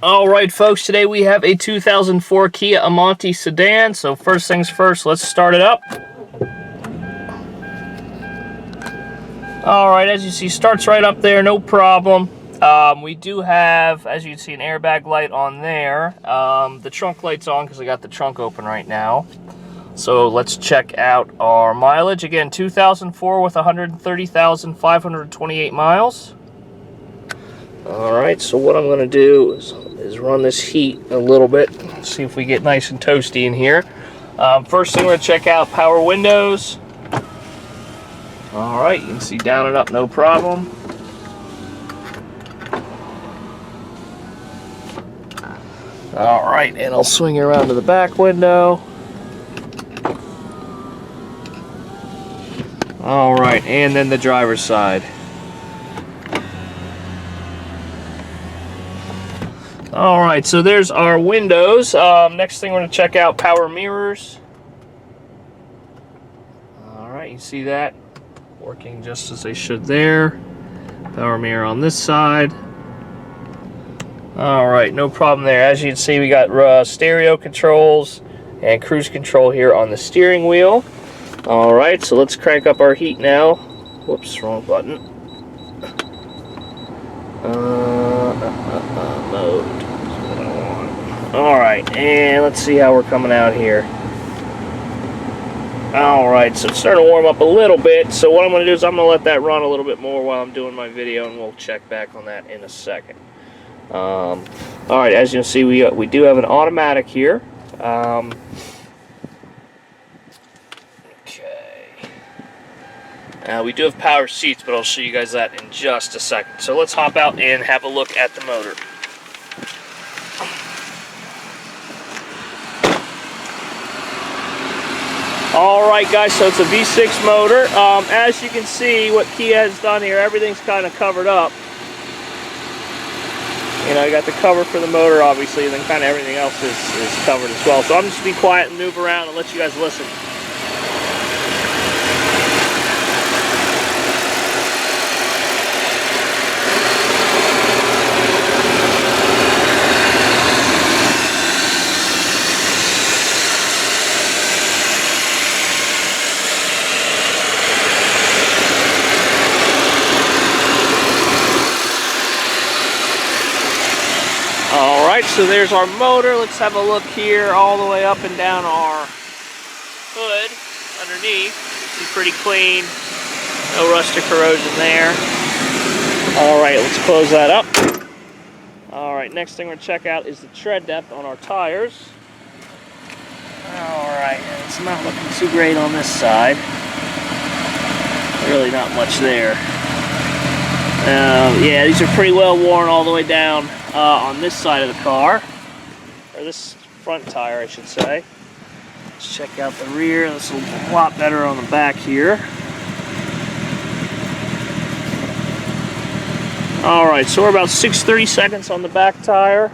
Alright folks, today we have a 2004 Kia Amanti sedan. So first things first, let's start it up. Alright, as you see, starts right up there, no problem. We do have, as you can see, an airbag light on there. The trunk light's on because I got the trunk open right now. So let's check out our mileage. Again, 2004 with 130,528 miles. Alright, so what I'm going to do is run this heat a little bit, see if we get nice and toasty in here. First thing, we're going to check out power windows. Alright, you can see down and up, no problem. Alright, and I'll swing around to the back window. Alright, and then the driver's side. Alright, so there's our windows. Next thing, we're going to check out power mirrors. Alright, you see that? Working just as they should there. Power mirror on this side. Alright, no problem there. As you can see, we got stereo controls and cruise control here on the steering wheel. Alright, so let's crank up our heat now. Whoops, wrong button. Mode. Alright, and let's see how we're coming out here. Alright, so it's starting to warm up a little bit. So what I'm going to do is I'm going to let that run a little bit more while I'm doing my video, and we'll check back on that in a second. Alright, as you can see, we do have an automatic here. We do have power seats, but I'll show you guys that in just a second. So let's hop out and have a look at the motor. Alright guys, so it's a V6 motor. As you can see, what Kia has done here, everything's kind of covered up. You know, you got the cover for the motor, obviously, and then kind of everything else is covered as well. So I'm just going to be quiet and move around and let you guys listen. Alright, so there's our motor. Let's have a look here all the way up and down our hood underneath. See, pretty clean. No rust or corrosion there. Alright, let's close that up. Alright, next thing we're going to check out is the tread depth on our tires. Alright, it's not looking too great on this side. Really not much there. Yeah, these are pretty well worn all the way down on this side of the car, or this front tire, I should say. Let's check out the rear. This is a lot better on the back here. Alright, so we're about 6/32 on the back tire.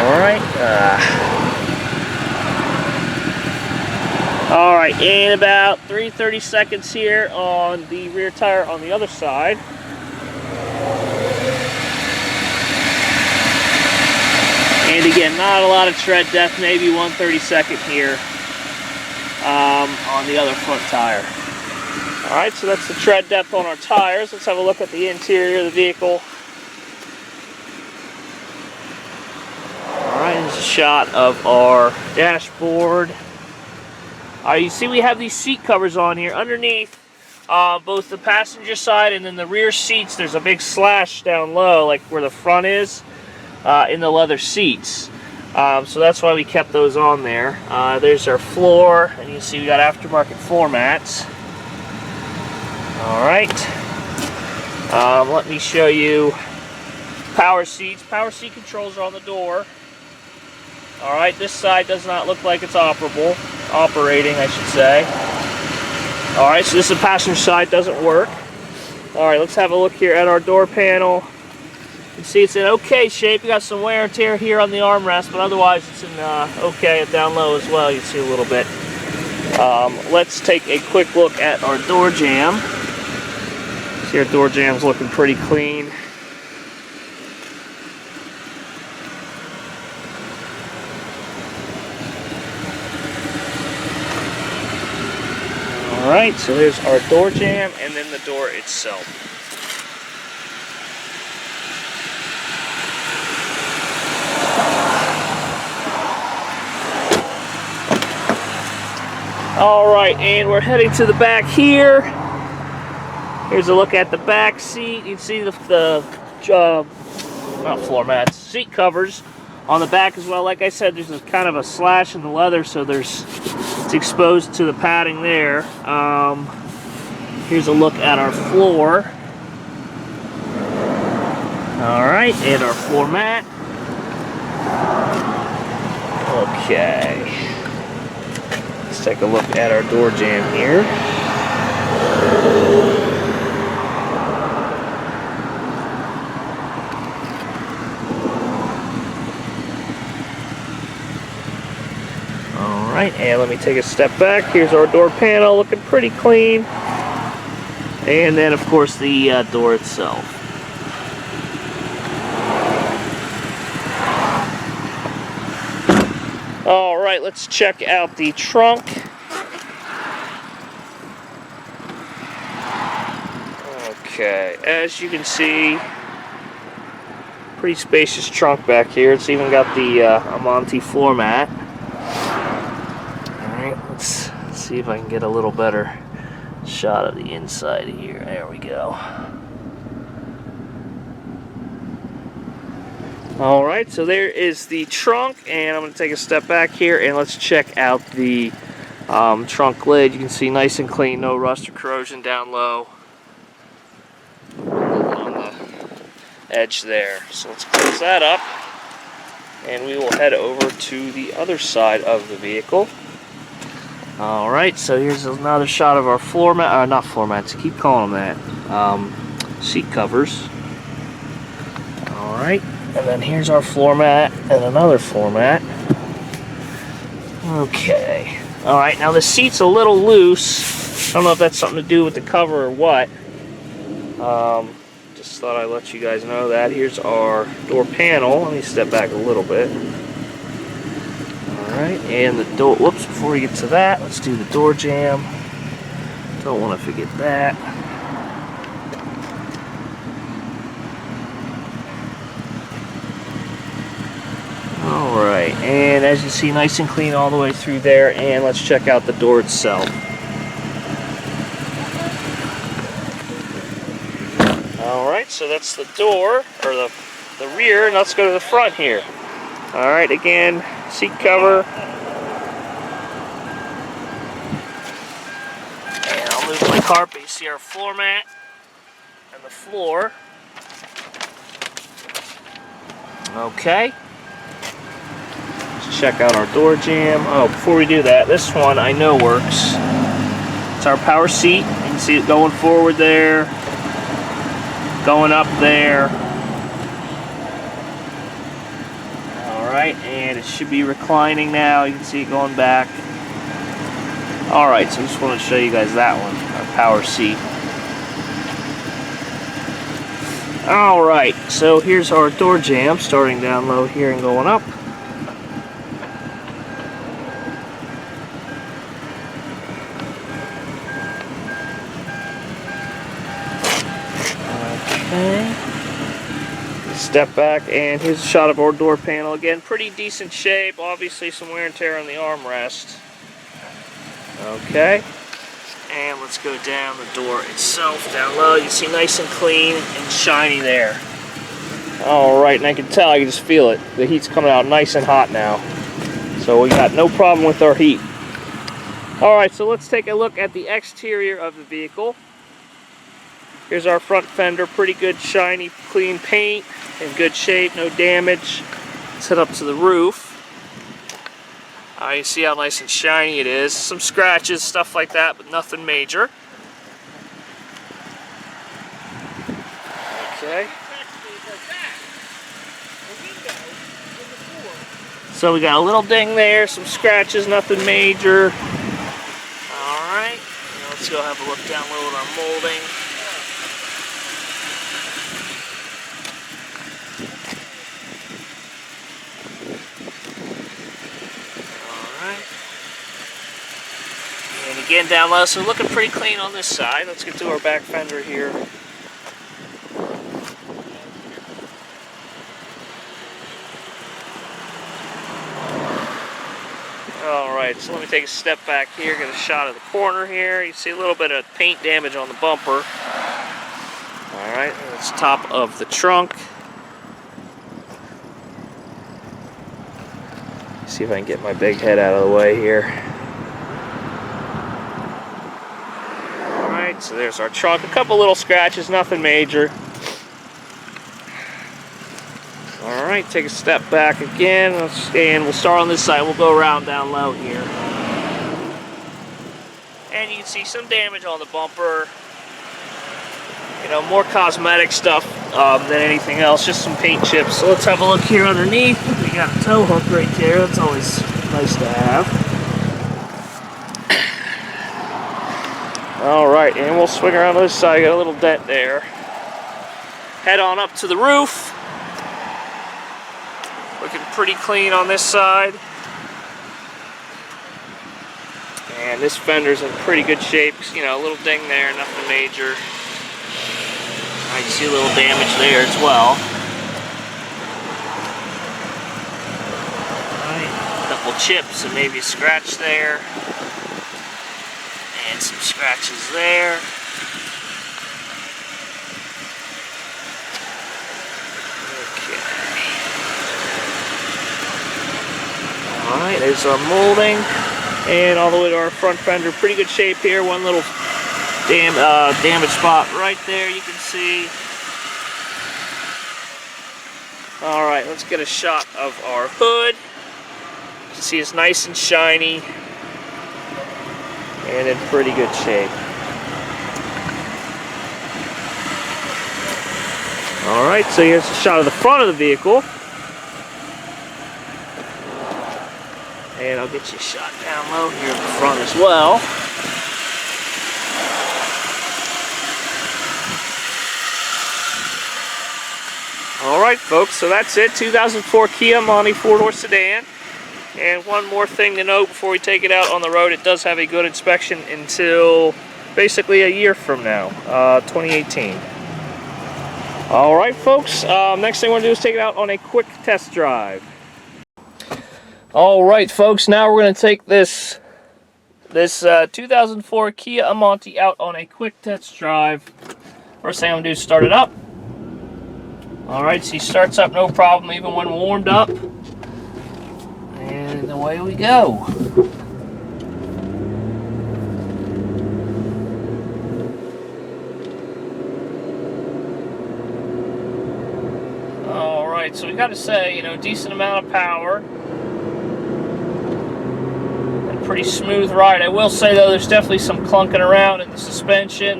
Alright. Alright, and about 3/32 here on the rear tire on the other side. And again, not a lot of tread depth, maybe 1/32 here on the other front tire. Alright, so that's the tread depth on our tires. Let's have a look at the interior of the vehicle. Alright, here's a shot of our dashboard. You see we have these seat covers on here. Underneath both the passenger side and then the rear seats, there's a big slash down low, like where the front is, in the leather seats. So that's why we kept those on there. There's our floor, and you see we got aftermarket floor mats. Alright. Let me show you power seats. Power seat controls are on the door. Alright, this side does not look like it's operating, I should say. Alright, so this is the passenger side, doesn't work. Alright, let's have a look here at our door panel. You can see it's in okay shape. You got some wear and tear here on the armrest, but otherwise it's in okay down low as well. You see a little bit. Let's take a quick look at our door jamb. See, our door jamb's looking pretty clean. Alright, so there's our door jamb and then the door itself. Alright, and we're heading to the back here. Here's a look at the back seat. You can see the not floor mats, seat covers on the back as well. Like I said, there's kind of a slash in the leather, so it's exposed to the padding there. Here's a look at our floor. Alright, and our floor mat. Okay. Let's take a look at our door jamb here. Alright, and let me take a step back. Here's our door panel, looking pretty clean. And then, of course, the door itself. Alright, let's check out the trunk. Okay, as you can see, pretty spacious trunk back here. It's even got the Amanti floor mat. Alright, let's see if I can get a little better shot of the inside here. There we go. Alright, so there is the trunk, and I'm going to take a step back here and let's check out the trunk lid. You can see nice and clean, no rust or corrosion down low on the edge there. So let's close that up and we will head over to the other side of the vehicle. Alright, so here's another shot of our floor mat, not floor mats, I keep calling them that, seat covers. Alright. And then here's our floor mat and another floor mat. Okay. Alright, now the seat's a little loose. I don't know if that's something to do with the cover or what. Just thought I'd let you guys know that. Here's our door panel. Let me step back a little bit. Alright, and the door, whoops, before we get to that, let's do the door jamb. Don't want to forget that. Alright, and as you see, nice and clean all the way through there, and let's check out the door itself. Alright, so that's the door, or the rear, and let's go to the front here. Alright, again, seat cover. And I'll move my carpet. You see our floor mat and the floor. Okay. Check out our door jamb. Oh, before we do that, this one I know works. It's our power seat. You can see it going forward there, going up there. Alright, and it should be reclining now. You can see it going back. Alright, so I just want to show you guys that one, our power seat. Alright, so here's our door jamb, starting down low here and going up. Step back, and here's a shot of our door panel. Again, pretty decent shape. Obviously some wear and tear on the armrest. Okay, and let's go down the door itself, down low. You see nice and clean and shiny there. Alright, and I can tell, I can just feel it. The heat's coming out nice and hot now. So we got no problem with our heat. Alright, so let's take a look at the exterior of the vehicle. Here's our front fender, pretty good shiny clean paint, in good shape, no damage. Let's head up to the roof. You see how nice and shiny it is. Some scratches, stuff like that, but nothing major. Okay. So we got a little ding there, some scratches, nothing major. let's go have a look down low at our molding. Alright. And again down low, so looking pretty clean on this side. Let's get to our back fender here. Alright, so let me take a step back here, get a shot of the corner here. You see a little bit of paint damage on the bumper. Alright, that's top of the trunk. See if I can get my big head out of the way here. Alright, so there's our trunk. A couple little scratches, nothing major. Alright, take a step back again, and we'll start on this side. We'll go around down low here. And you can see some damage on the bumper. You know, more cosmetic stuff than anything else, just some paint chips. So let's have a look here underneath. We got a tow hook right there. That's always nice to have. Alright, and we'll swing around this side. Got a little dent there. Head on up to the roof. Looking pretty clean on this side. And this fender's in pretty good shape. You know, a little ding there, nothing major. I can see a little damage there as well. Alright, a couple chips and maybe a scratch there. And some scratches there. Alright, there's our molding, and all the way to our front fender. Pretty good shape here. One little damage spot right there, you can see. Alright, let's get a shot of our hood. You can see it's nice and shiny and in pretty good shape. Alright, so here's a shot of the front of the vehicle. And I'll get you a shot down low here in the front as well. Alright folks, so that's it. 2004 Kia Amanti 4-door sedan. And one more thing to note before we take it out on the road, it does have a good inspection until basically a year from now, 2018. Alright folks, next thing we're going to do is take it out on a quick test drive. Alright folks, now we're going to take this 2004 Kia Amanti out on a quick test drive. First thing I'm going to do is start it up. Alright, so he starts up no problem even when warmed up. And away we go. Alright, so we got to say, you know, decent amount of power. Pretty smooth ride. I will say though, there's definitely some clunking around in the suspension.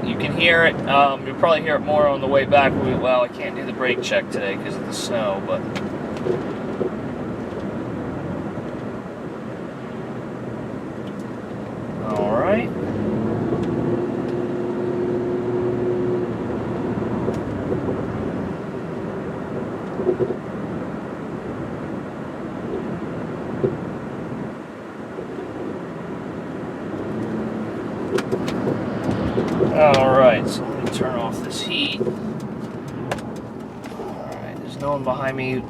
You can hear it. You'll probably hear it more on the way back. Well, I can't do the brake check today because of the snow, but all right. Alright, so let me turn off this heat. Alright, there's no one behind me.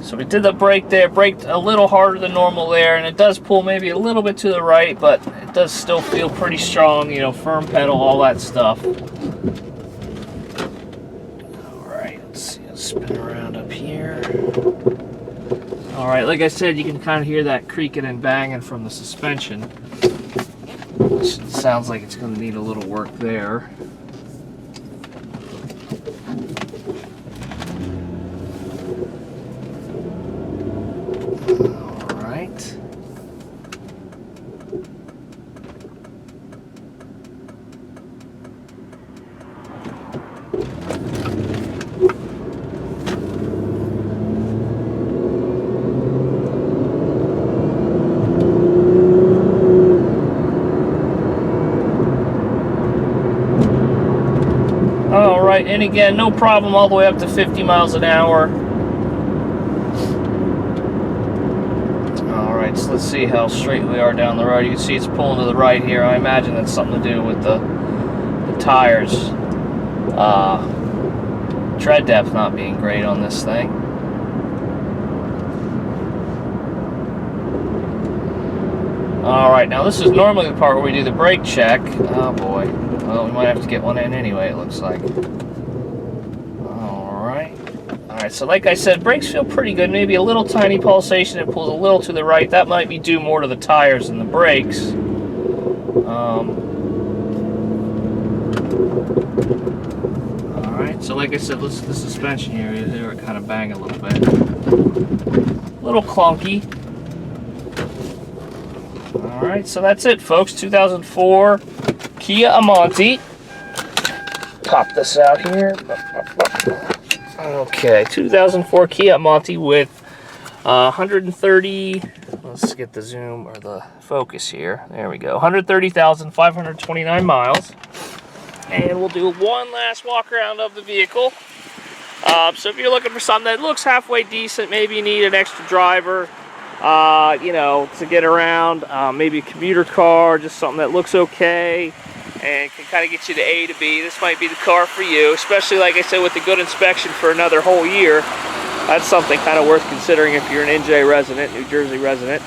So we did the brake there, braked a little harder than normal there, and it does pull maybe a little bit to the right, but it does still feel pretty strong, you know, firm pedal, all that stuff. Alright, let's see, let's spin around up here. Alright, like I said, you can kind of hear that creaking and banging from the suspension. It sounds like it's going to need a little work there. All right. Alright, and again, no problem all the way up to 50 miles an hour. Alright, so let's see how straight we are down the road. You can see it's pulling to the right here. I imagine that's something to do with the tires. Tread depth not being great on this thing. Alright, now this is normally the part where we do the brake check. Oh boy. Well, we might have to get one in anyway, it looks like. Alright, so like I said, brakes feel pretty good. Maybe a little tiny pulsation. It pulls a little to the right. That might be due more to the tires than the brakes. Alright, so like I said, listen to the suspension here. You hear it kind of bang a little bit. A little clunky. Alright, so that's it, folks. 2004 Kia Amanti. Pop this out here. Okay, 2004 Kia Amanti with 130, let's get the zoom or the focus here. There we go. 130,529 miles. And we'll do one last walk around of the vehicle. So if you're looking for something that looks halfway decent, maybe you need an extra driver, you know, to get around, maybe a commuter car, just something that looks okay and can kind of get you to A to B. This might be the car for you, especially like I said with a good inspection for another whole year. That's something kind of worth considering if you're an NJ resident, New Jersey resident.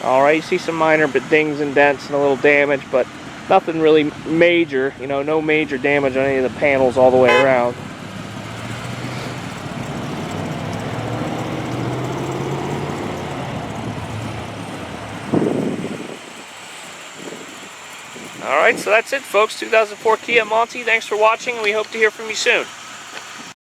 Alright, you see some minor dings and dents and a little damage, but nothing really major, you know, no major damage on any of the panels all the way around. Alright, so that's it, folks. 2004 Kia Amanti. Thanks for watching, and we hope to hear from you soon.